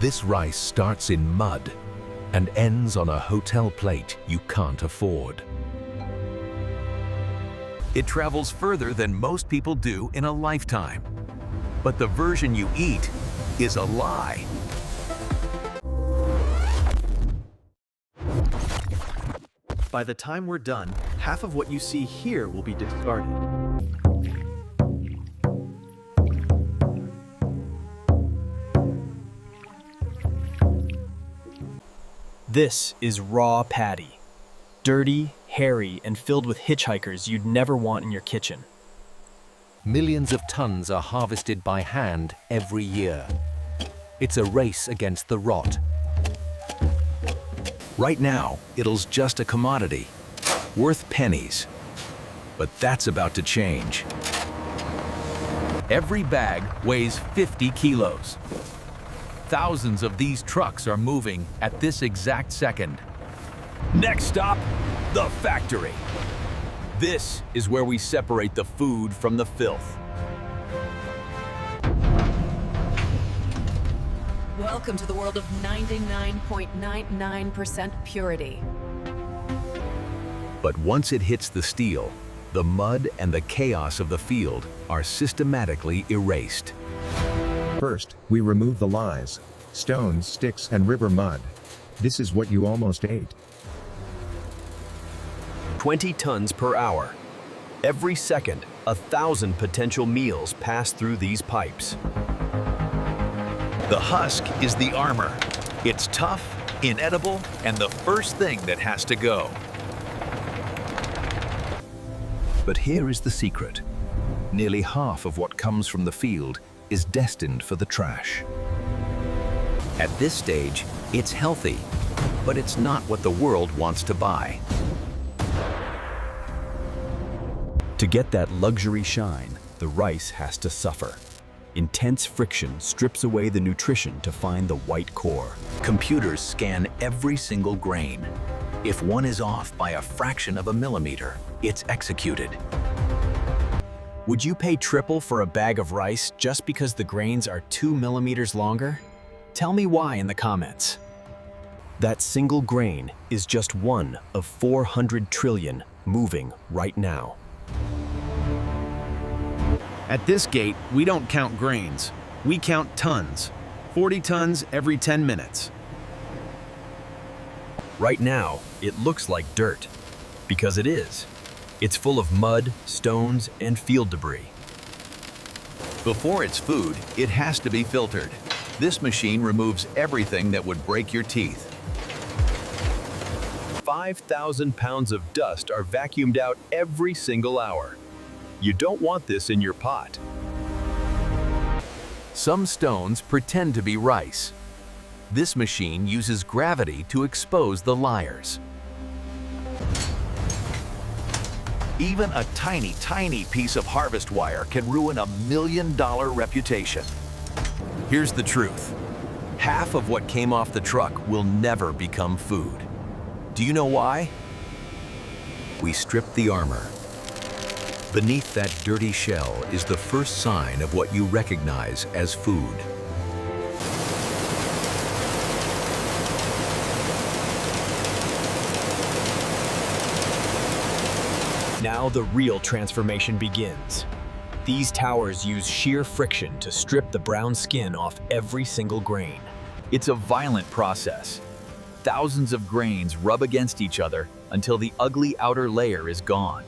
This rice starts in mud and ends on a hotel plate you can't afford. It travels further than most people do in a lifetime. But the version you eat is a lie. By the time we're done, half of what you see here will be discarded. This is raw patty. Dirty, hairy, and filled with hitchhikers you'd never want in your kitchen. Millions of tons are harvested by hand every year. It's a race against the rot. Right now, it's just a commodity, worth pennies. But that's about to change. Every bag weighs 50 kilos. Thousands of these trucks are moving at this exact second. Next stop, the factory. This is where we separate the food from the filth. Welcome to the world of 99.99% purity. But once it hits the steel, the mud and the chaos of the field are systematically erased. First, we remove the lies, stones, sticks, and river mud. This is what you almost ate. 20 tons per hour. Every second, 1,000 potential meals pass through these pipes. The husk is the armor. It's tough, inedible, and the first thing that has to go. But here is the secret. Nearly half of what comes from the field is destined for the trash. At this stage, it's healthy, but it's not what the world wants to buy. To get that luxury shine, the rice has to suffer. Intense friction strips away the nutrition to find the white core. Computers scan every single grain. If one is off by a fraction of a millimeter, it's executed. Would you pay triple for a bag of rice just because the grains are 2 millimeters longer? Tell me why in the comments. That single grain is just one of 400 trillion moving right now. At this gate, we don't count grains. We count tons. 40 tons every 10 minutes. Right now, it looks like dirt. Because it is. It's full of mud, stones, and field debris. Before it's food, it has to be filtered. This machine removes everything that would break your teeth. 5,000 pounds of dust are vacuumed out every single hour. You don't want this in your pot. Some stones pretend to be rice. This machine uses gravity to expose the liars. Even a tiny, tiny piece of harvest wire can ruin a $1 million reputation. Here's the truth. Half of what came off the truck will never become food. Do you know why? We stripped the armor. Beneath that dirty shell is the first sign of what you recognize as food. Now the real transformation begins. These towers use sheer friction to strip the brown skin off every single grain. It's a violent process. Thousands of grains rub against each other until the ugly outer layer is gone.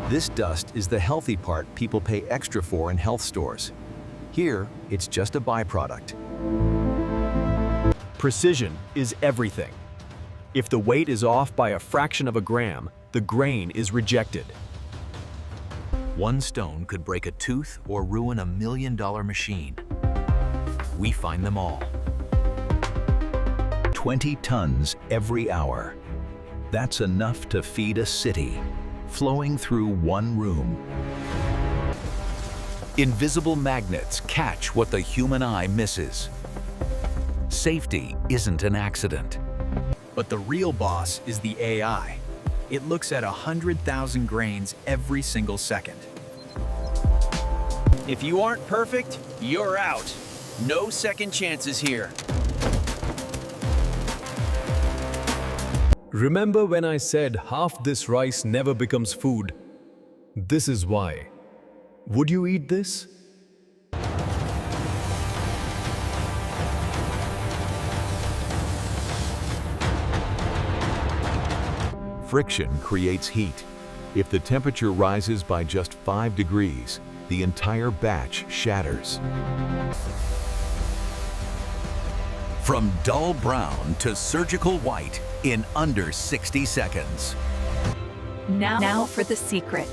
This dust is the healthy part people pay extra for in health stores. Here, it's just a byproduct. Precision is everything. If the weight is off by a fraction of a gram, the grain is rejected. One stone could break a tooth or ruin a $1 million machine. We find them all. 20 tons every hour. That's enough to feed a city, flowing through one room. Invisible magnets catch what the human eye misses. Safety isn't an accident. But the real boss is the AI. It looks at 100,000 grains every single second. If you aren't perfect, you're out. No second chances here. Remember when I said half this rice never becomes food? This is why. Would you eat this? Friction creates heat. If the temperature rises by just 5 degrees, the entire batch shatters. From dull brown to surgical white in under 60 seconds. Now for the secret.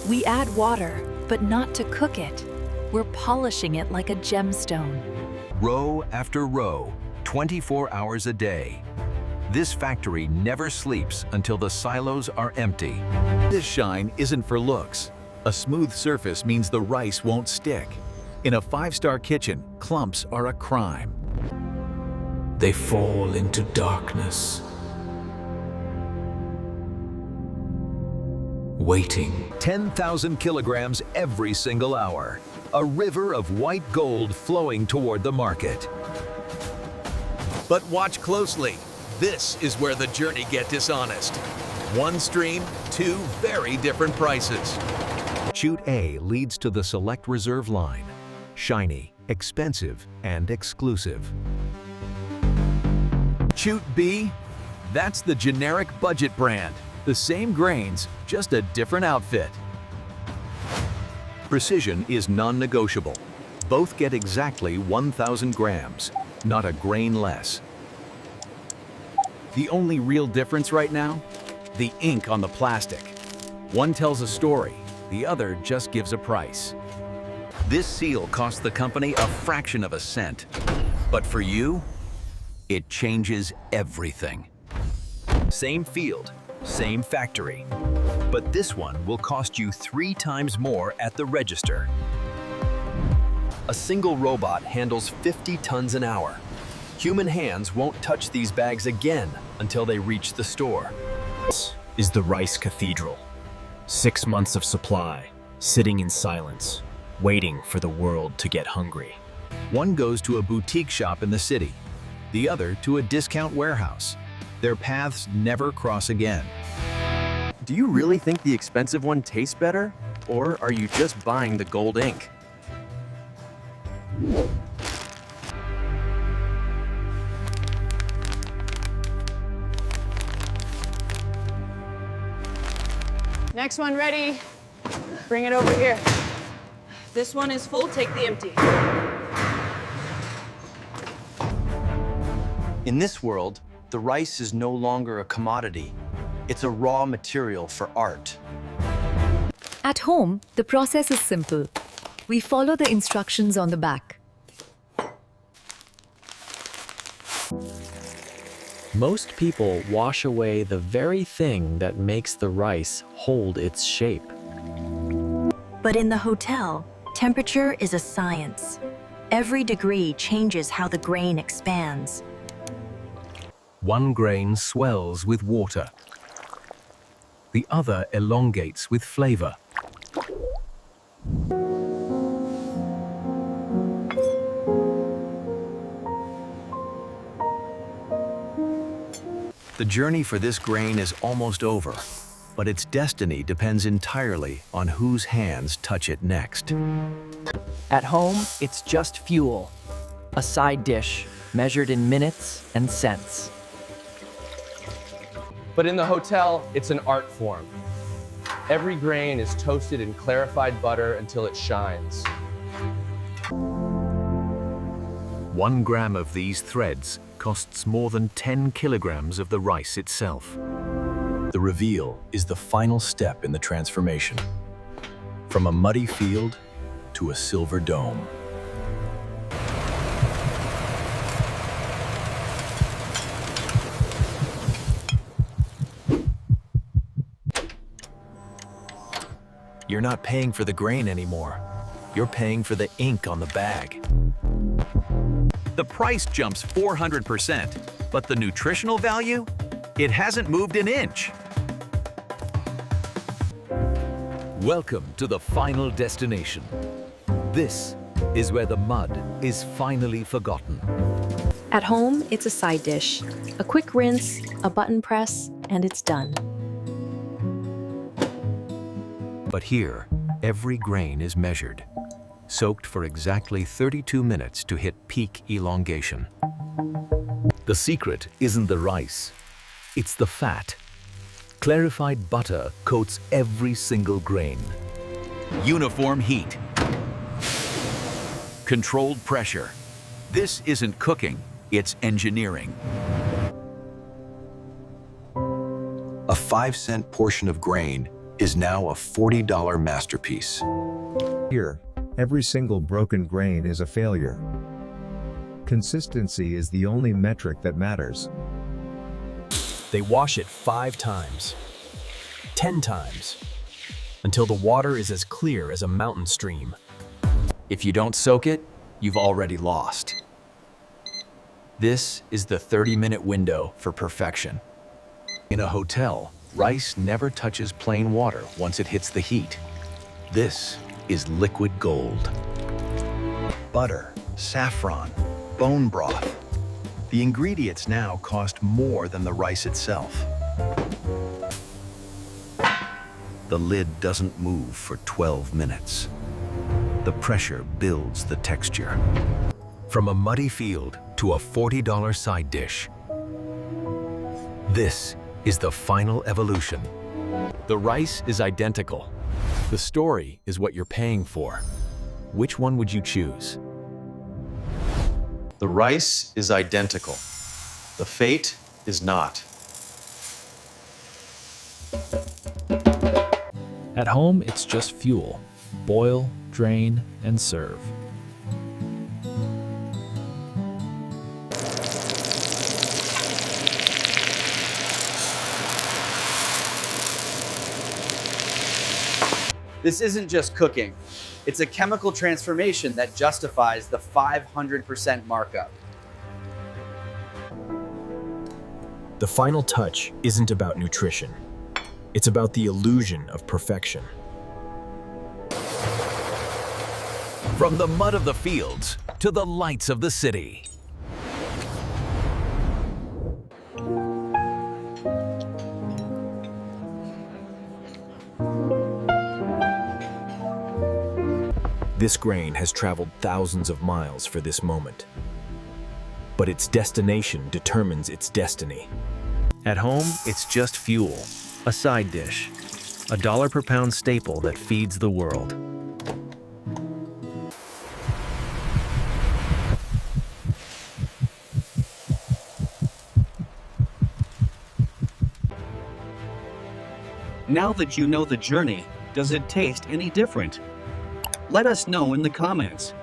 We add water, but not to cook it. We're polishing it like a gemstone. Row after row, 24 hours a day. This factory never sleeps until the silos are empty. This shine isn't for looks. A smooth surface means the rice won't stick. In a 5-star kitchen, clumps are a crime. They fall into darkness, waiting. 10,000 kilograms every single hour. A river of white gold flowing toward the market. But watch closely. This is where the journey gets dishonest. One stream, 2 very different prices. Chute A leads to the Select Reserve line. Shiny, expensive, and exclusive. Chute B, that's the generic budget brand. The same grains, just a different outfit. Precision is non-negotiable. Both get exactly 1,000 grams, not a grain less. The only real difference right now? The ink on the plastic. One tells a story, the other just gives a price. This seal cost the company a fraction of a cent. But for you, it changes everything. Same field, same factory. But this one will cost you 3 times more at the register. A single robot handles 50 tons an hour. Human hands won't touch these bags again until they reach the store. This is the Rice Cathedral. 6 months of supply, sitting in silence, waiting for the world to get hungry. One goes to a boutique shop in the city, the other to a discount warehouse. Their paths never cross again. Do you really think the expensive one tastes better? Or are you just buying the gold ink? Next one ready. Bring it over here. This one is full, take the empty. In this world, the rice is no longer a commodity. It's a raw material for art. At home, the process is simple. We follow the instructions on the back. Most people wash away the very thing that makes the rice hold its shape. But in the hotel, temperature is a science. Every degree changes how the grain expands. One grain swells with water. The other elongates with flavor. The journey for this grain is almost over, but its destiny depends entirely on whose hands touch it next. At home, it's just fuel, a side dish measured in minutes and cents. But in the hotel, it's an art form. Every grain is toasted in clarified butter until it shines. 1 gram of these threads costs more than 10 kilograms of the rice itself. The reveal is the final step in the transformation. From a muddy field to a silver dome. You're not paying for the grain anymore. You're paying for the ink on the bag. The price jumps 400%, but the nutritional value? It hasn't moved an inch. Welcome to the final destination. This is where the mud is finally forgotten. At home, it's a side dish. A quick rinse, a button press, and it's done. But here, every grain is measured, soaked for exactly 32 minutes to hit peak elongation. The secret isn't the rice, it's the fat. Clarified butter coats every single grain. Uniform heat. Controlled pressure. This isn't cooking, it's engineering. A 5-cent portion of grain is now a $40 masterpiece. Here, every single broken grain is a failure. Consistency is the only metric that matters. They wash it 5 times, 10 times, until the water is as clear as a mountain stream. If you don't soak it, you've already lost. This is the 30-minute window for perfection. In a hotel, rice never touches plain water once it hits the heat. This is liquid gold. Butter, saffron, bone broth. The ingredients now cost more than the rice itself. The lid doesn't move for 12 minutes. The pressure builds the texture. From a muddy field to a $40 side dish. This is the final evolution. The rice is identical. The story is what you're paying for. Which one would you choose? The rice is identical. The fate is not. At home, it's just fuel. Boil, drain, and serve. This isn't just cooking. It's a chemical transformation that justifies the 500% markup. The final touch isn't about nutrition. It's about the illusion of perfection. From the mud of the fields to the lights of the city. This grain has traveled thousands of miles for this moment. But its destination determines its destiny. At home, it's just fuel, a side dish, a $1 per pound staple that feeds the world. Now that you know the journey, does it taste any different? Let us know in the comments.